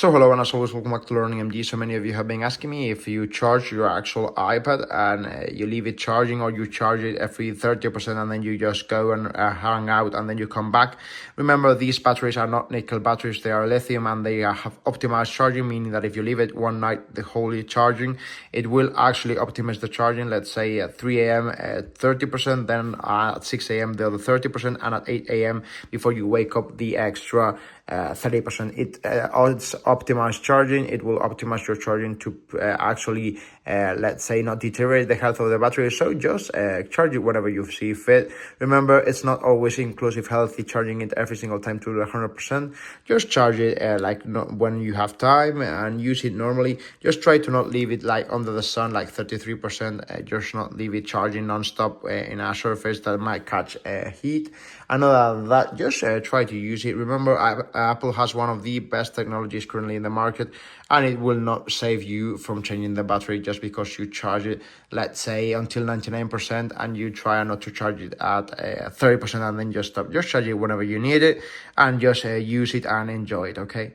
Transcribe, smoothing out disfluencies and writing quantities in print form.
So hello and as always, welcome back to Learning MD. So many of you have been asking me if you charge your actual iPad and you leave it charging, or you charge it every 30% and then you just go and hang out and then you come back. Remember, these batteries are not nickel batteries, they are lithium, and they have optimized charging, meaning that if you leave it one night the whole charging, it will actually optimize the charging. Let's say at 3 a.m. at 30%, then at 6 a.m. the other 30%, and at 8 a.m. before you wake up the extra 30%. It's optimized charging. It will optimize your charging to actually let's say not deteriorate the health of the battery. So just charge it whenever you see fit. Remember, it's not always inclusive healthy charging it every single time to 100%. Just charge it when you have time and use it normally. Just try to not leave it like under the sun, like 33%. Just not leave it charging non-stop in a surface that might catch heat. And other than that, just try to use it. Remember, Apple has one of the best technologies currently in the market, and it will not save you from changing the battery just because you charge it, let's say, until 99% and you try not to charge it at 30% and then just stop. Just charge it whenever you need it and just use it and enjoy it, okay?